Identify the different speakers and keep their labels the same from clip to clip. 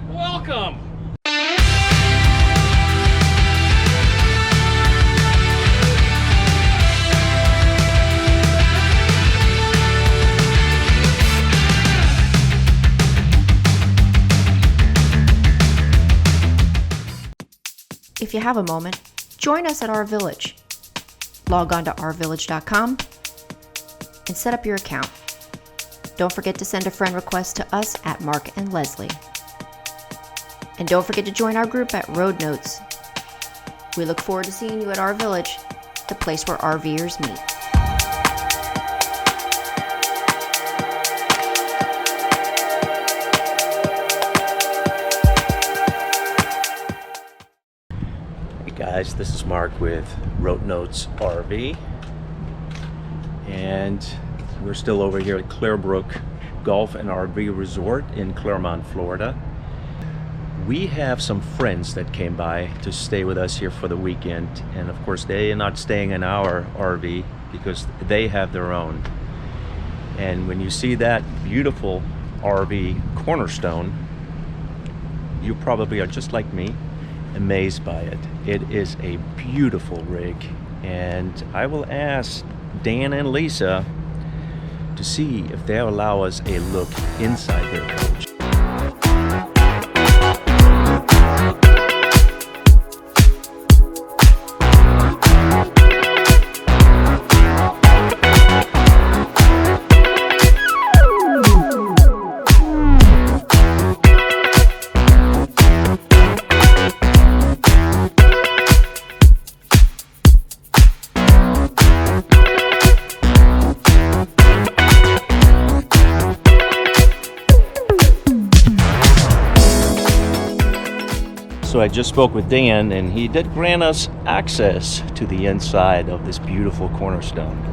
Speaker 1: Welcome.
Speaker 2: If you have a moment, join us at our village. Log on to ourvillage.com and set up your account. Don't forget to send a friend request to us at Marc and Leslie. And don't forget to join our group at Road Notes. We look forward to seeing you at our village, the place where RVers meet.
Speaker 3: Guys, this is Marc with RoadNotesRV, and we're still over here at Clerbrook Golf and RV Resort in Clermont, Florida. We have some friends that came by to stay with us here for the weekend, and of course they are not staying in our RV because they have their own. And when you see that beautiful RV Cornerstone, you probably are just like me, amazed by it. It is a beautiful rig, and I will ask Dan and Lisa to see if they'll allow us a look inside their coach. So I just spoke with Dan, and he did grant us access to the inside of this beautiful Cornerstone.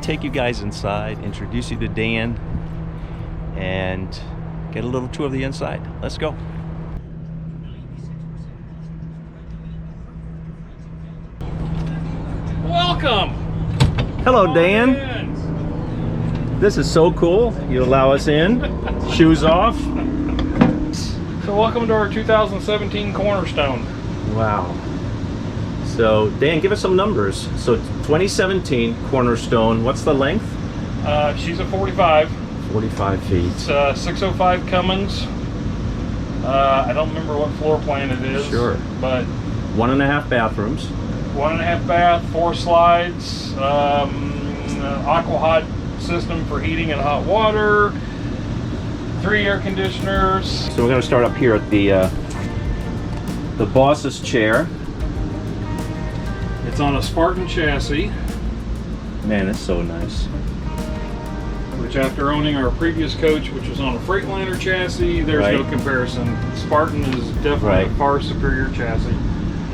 Speaker 3: Take you guys inside, introduce you to Dan, and get a little tour of the inside. Let's go.
Speaker 1: Welcome.
Speaker 3: Hello, Dan. This is so cool. You allow us in. Shoes off.
Speaker 1: So welcome to our 2017 Cornerstone.
Speaker 3: Wow. So Dan, give us some numbers. So 2017 Cornerstone, what's the length?
Speaker 1: She's a 45.
Speaker 3: 45 feet.
Speaker 1: It's 605 Cummins. I don't remember what floor plan it is.
Speaker 3: Sure.
Speaker 1: But
Speaker 3: 1.5 bathrooms.
Speaker 1: 1.5 bath, 4 slides, aqua hot system for heating and hot water, 3 air conditioners.
Speaker 3: So we're going to start up here at the boss's chair.
Speaker 1: It's on a Spartan chassis.
Speaker 3: Man, it's so nice.
Speaker 1: Which, after owning our previous coach, which was on a Freightliner chassis, there's no comparison. Spartan is definitely a far superior chassis.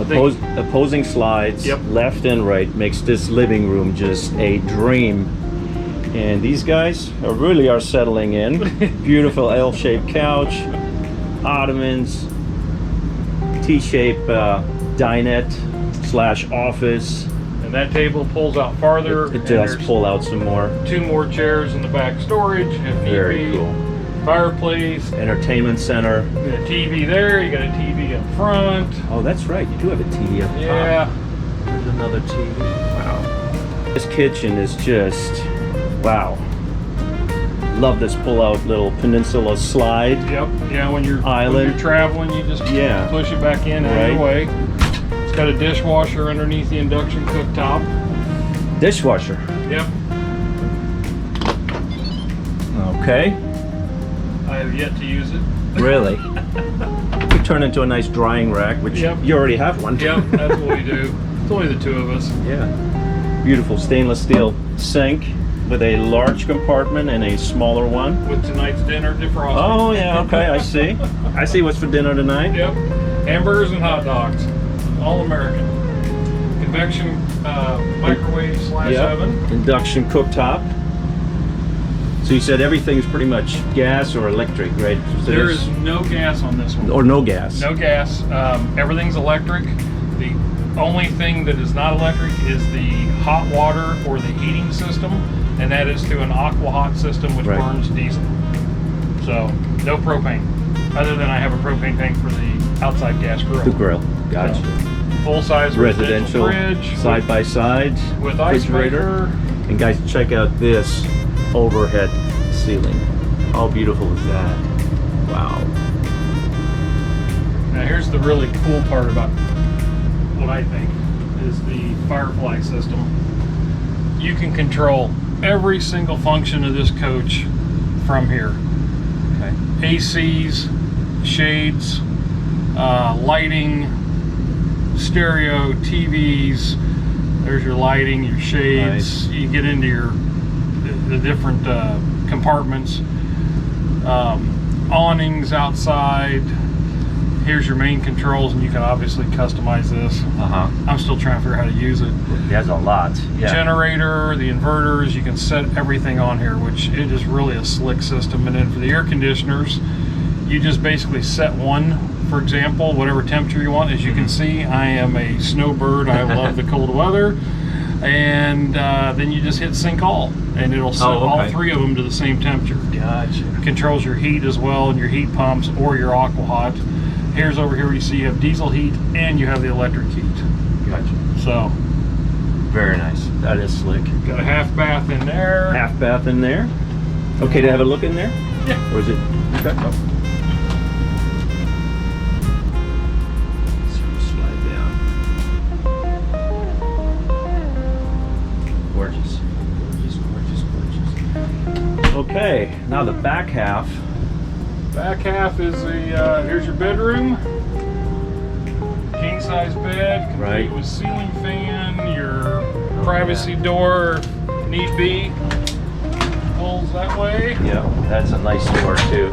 Speaker 3: Opposing slides, left and right, makes this living room just a dream. And these guys really are settling in. Beautiful L-shaped couch, ottomans, T-shape dinette / office.
Speaker 1: And that table pulls out farther.
Speaker 3: It does pull out some more.
Speaker 1: 2 more chairs in the back storage if need
Speaker 3: Very
Speaker 1: be.
Speaker 3: cool.
Speaker 1: Fireplace.
Speaker 3: Entertainment center.
Speaker 1: You got a TV there. You got a TV up front.
Speaker 3: Oh, that's right. You do have a TV up top.
Speaker 1: Yeah.
Speaker 3: There's another TV. Wow. This kitchen is just, wow. Love this pull-out little peninsula slide.
Speaker 1: Yep. Yeah, when you're traveling, you just push it back in out of the way. It's got a dishwasher underneath the induction cooktop.
Speaker 3: Dishwasher.
Speaker 1: Yep.
Speaker 3: Okay.
Speaker 1: I have yet to use it.
Speaker 3: Really? Could turn into a nice drying rack, which you already have one.
Speaker 1: Yep, that's what we do. It's only the 2 of us.
Speaker 3: Yeah. Beautiful stainless steel sink with a large compartment and a smaller one.
Speaker 1: With tonight's dinner defrosting.
Speaker 3: Oh yeah, okay, I see. I see what's for dinner tonight.
Speaker 1: Yep. Hamburgers and hot dogs. All American. Convection microwave / oven.
Speaker 3: Induction cooktop. So you said everything's pretty much gas or electric, right? So
Speaker 1: there is no gas on this one.
Speaker 3: Or no gas.
Speaker 1: No gas. Everything's electric. The only thing that is not electric is the hot water or the heating system, and that is through an aqua hot system which burns diesel. So no propane, other than I have a propane tank for the outside gas grill.
Speaker 3: The grill. Gotcha.
Speaker 1: So, full-size residential fridge,
Speaker 3: side by side
Speaker 1: with ice maker.
Speaker 3: And guys, check out this overhead ceiling. How beautiful is that? Wow.
Speaker 1: Now here's the really cool part about what I think is the Firefly system. You can control every single function of this coach from here.
Speaker 3: Okay.
Speaker 1: ACs, shades, lighting, stereo, TVs. There's your lighting, your shades. Nice. You get into the different compartments. Awnings outside. Here's your main controls, and you can obviously customize this. I'm still trying to figure out how to use it.
Speaker 3: There's a lot. Yeah.
Speaker 1: Generator, the inverters, you can set everything on here, which it is really a slick system. And then for the air conditioners, you just basically set one, for example, whatever temperature you want. As you can see, I am a snowbird. I love the cold weather. And then you just hit sync all, and it'll set all 3 of them to the same temperature.
Speaker 3: Gotcha.
Speaker 1: It controls your heat as well, and your heat pumps or your aqua hot. Here's over here you see you have diesel heat and you have the electric heat.
Speaker 3: Gotcha.
Speaker 1: So
Speaker 3: very nice. That is slick.
Speaker 1: Got a half bath in there.
Speaker 3: Half bath in there. Okay to have a look in there?
Speaker 1: Yeah.
Speaker 3: Or is it? Okay. Oh. Slide down. Gorgeous. Gorgeous. Okay. Now the back half.
Speaker 1: Back half is here's your bedroom, king size bed, complete with ceiling fan, your privacy door if need be, pulls that way.
Speaker 3: Yeah, that's a nice door too.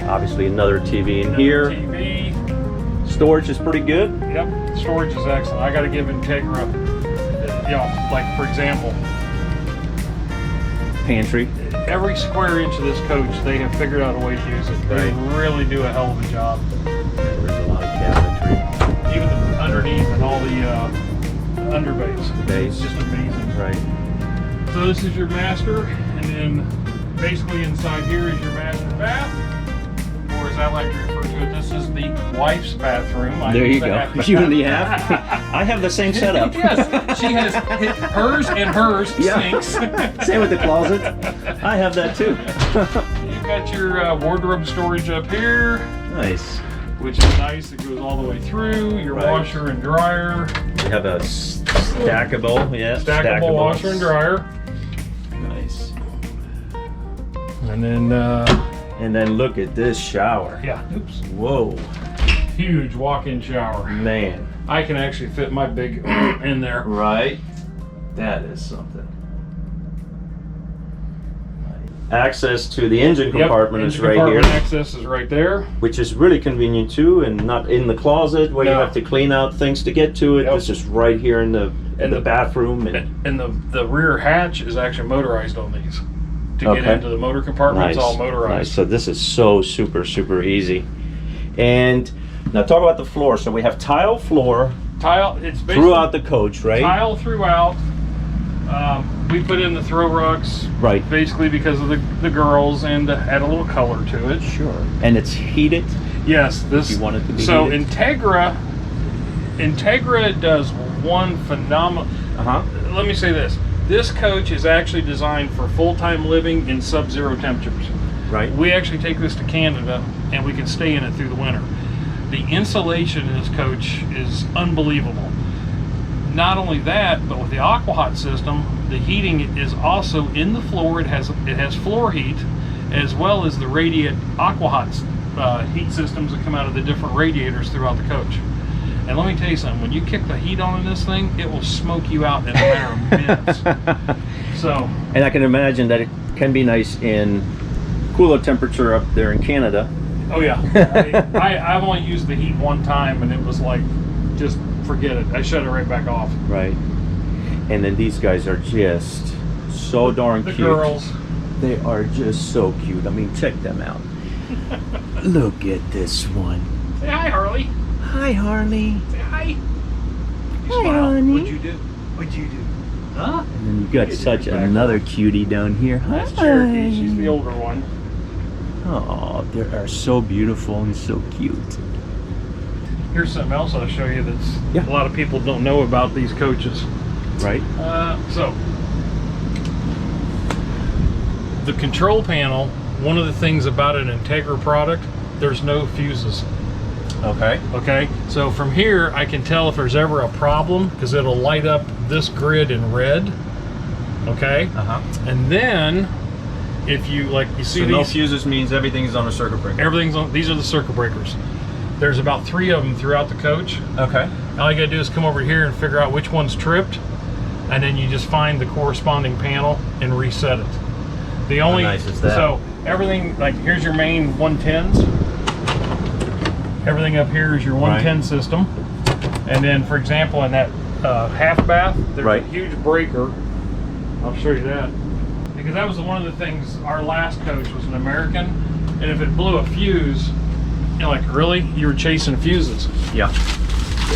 Speaker 3: Obviously another TV in here.
Speaker 1: TV.
Speaker 3: Storage is pretty good.
Speaker 1: Yep, storage is excellent. I got to give Entegra, like for example,
Speaker 3: pantry.
Speaker 1: Every square inch of this coach, they have figured out a way to use it. They really do a hell of a job.
Speaker 3: There's a lot of cabinetry.
Speaker 1: Even the underneath and all the underbays.
Speaker 3: Base.
Speaker 1: It's just amazing.
Speaker 3: Right.
Speaker 1: So this is your master, and then basically inside here is your master bath, or as I like to refer to it, this is the wife's bathroom.
Speaker 3: There you go. You and the half. I have the same setup.
Speaker 1: Yes, she has hers and hers sinks.
Speaker 3: Same with the closet. I have that too.
Speaker 1: You've got your wardrobe storage up here.
Speaker 3: Nice.
Speaker 1: Which is nice. It goes all the way through. Your washer and dryer.
Speaker 3: We have a stackable,
Speaker 1: stackable washer and dryer.
Speaker 3: Nice.
Speaker 1: And then
Speaker 3: look at this shower.
Speaker 1: Yeah. Oops.
Speaker 3: Whoa.
Speaker 1: Huge walk-in shower.
Speaker 3: Man.
Speaker 1: I can actually fit my big in there.
Speaker 3: Right. That is something. Access to the engine compartment is right here.
Speaker 1: Access is right there.
Speaker 3: Which is really convenient too, and not in the closet where you have to clean out things to get to it. It's just right here in the bathroom.
Speaker 1: And the rear hatch is actually motorized on these. To get into the motor compartment, it's all motorized.
Speaker 3: Nice. So this is so super easy. And now talk about the floor. So we have tile floor
Speaker 1: Tile. It's basically
Speaker 3: throughout the coach, right?
Speaker 1: tile throughout. We put in the throw rugs,
Speaker 3: Right.
Speaker 1: basically because of the girls and to add a little color to it.
Speaker 3: Sure. And it's heated.
Speaker 1: Yes, this.
Speaker 3: You want it to be
Speaker 1: so
Speaker 3: heated?
Speaker 1: Entegra does one phenomenal. Let me say this: this coach is actually designed for full-time living in sub-zero temperatures.
Speaker 3: Right.
Speaker 1: We actually take this to Canada, and we can stay in it through the winter. The insulation in this coach is unbelievable. Not only that, but with the AquaHot system, the heating is also in the floor. It has floor heat, as well as the radiant AquaHot heat systems that come out of the different radiators throughout the coach. And let me tell you something, when you kick the heat on in this thing, it will smoke you out in a matter of minutes. So,
Speaker 3: And I can imagine that it can be nice in cooler temperature up there in Canada.
Speaker 1: oh yeah, I've only used the heat one time, and it was like, just forget it. I shut it right back off.
Speaker 3: Right. And then these guys are just so darn
Speaker 1: The
Speaker 3: cute.
Speaker 1: girls.
Speaker 3: They are just so cute. I mean, check them out. Look at this one.
Speaker 1: Say hi, Harley.
Speaker 3: Hi, Harley.
Speaker 1: Say hi. You
Speaker 3: Hi,
Speaker 1: smile.
Speaker 3: honey.
Speaker 1: What'd you do? What'd you do? Huh?
Speaker 3: And then you got such another cutie down here.
Speaker 1: That's Cherokee. She's the older one.
Speaker 3: Oh, they are so beautiful and so cute.
Speaker 1: Here's something else I'll show you that's
Speaker 3: Yeah.
Speaker 1: a lot of people don't know about these coaches.
Speaker 3: Right?
Speaker 1: So, the control panel, one of the things about an Entegra product, there's no fuses.
Speaker 3: Okay.
Speaker 1: Okay, so from here I can tell if there's ever a problem because it'll light up this grid in red. Okay, and then if you you see
Speaker 3: So
Speaker 1: these,
Speaker 3: no fuses means everything's on a circuit breaker.
Speaker 1: everything's on. These are the circuit breakers. There's about 3 of them throughout the coach.
Speaker 3: Okay.
Speaker 1: All you gotta do is come over here and figure out which one's tripped, and then you just find the corresponding panel and reset it. The only
Speaker 3: nice is that?
Speaker 1: So everything, like, here's your main 110s. Everything up here is your 110 system, and then, for example, in that half bath, there's a huge breaker. I'll show you that because that was one of the things. Our last coach was an American, and if it blew a fuse, you're like, really? You were chasing fuses?
Speaker 3: Yeah.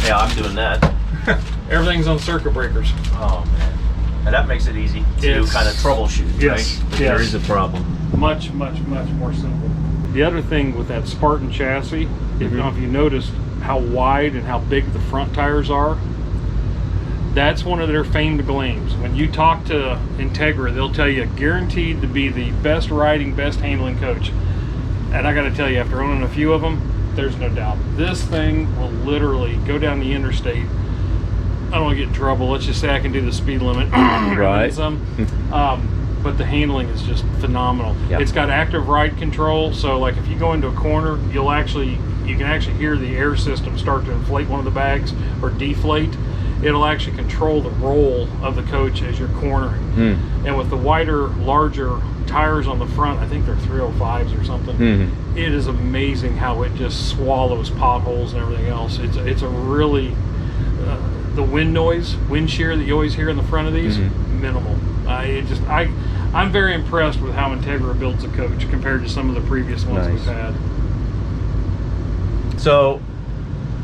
Speaker 3: Yeah, I'm doing that.
Speaker 1: Everything's on circuit breakers.
Speaker 3: Oh man. And that makes it easy to kind of troubleshoot,
Speaker 1: yes,
Speaker 3: right? If there is a problem.
Speaker 1: Much, much, much more simple. The other thing with that Spartan chassis, if you noticed how wide and how big the front tires are, that's one of their famed claims. When you talk to Entegra, they'll tell you guaranteed to be the best riding, best handling coach. And I got to tell you, after owning a few of them, there's no doubt. This thing will literally go down the interstate. I don't want to get in trouble. Let's just say I can do the speed limit.
Speaker 3: Right.
Speaker 1: But the handling is just phenomenal.
Speaker 3: Yep.
Speaker 1: It's got active ride control, so like if you go into a corner, you can actually hear the air system start to inflate one of the bags or deflate. It'll actually control the roll of the coach as you're cornering. And with the wider, larger tires on the front, I think they're 305s or something. It is amazing how it just swallows potholes and everything else. It's a really the wind shear that you always hear in the front of these, minimal. I'm very impressed with how Entegra builds a coach compared to some of the previous ones we've had.
Speaker 3: So,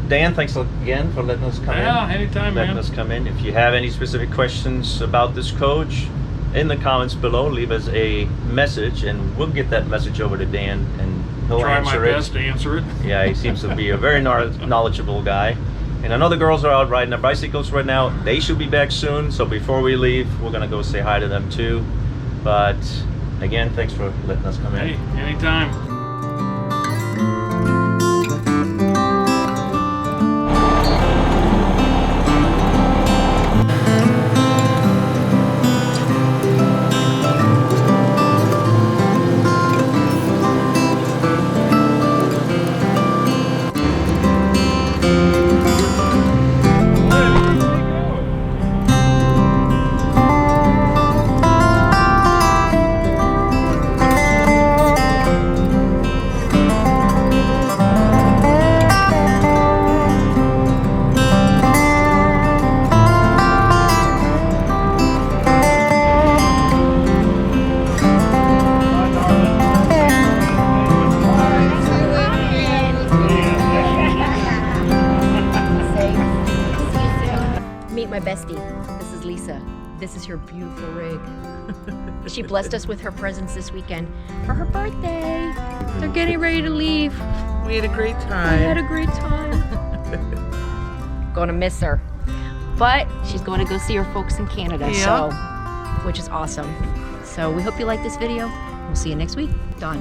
Speaker 3: Dan, thanks again for letting us come in.
Speaker 1: Yeah, anytime,
Speaker 3: letting
Speaker 1: man.
Speaker 3: us come in. If you have any specific questions about this coach, in the comments below, leave us a message, and we'll get that message over to Dan, and he'll
Speaker 1: Try
Speaker 3: answer
Speaker 1: my
Speaker 3: it.
Speaker 1: best to answer it.
Speaker 3: Yeah, he seems to be a very knowledgeable guy. And I know the girls are out riding their bicycles right now. They should be back soon, so before we leave, we're gonna go say hi to them too. But again, thanks for letting us come in.
Speaker 1: Hey, anytime.
Speaker 2: bestie. This is Lisa. This is her beautiful rig. She blessed us with her presents this weekend for her birthday. They're getting ready to leave.
Speaker 4: We had a great time.
Speaker 2: We had a great time. Gonna miss her. But she's going to go see her folks in Canada, so, which is awesome. So we hope you like this video. We'll see you next week. Done.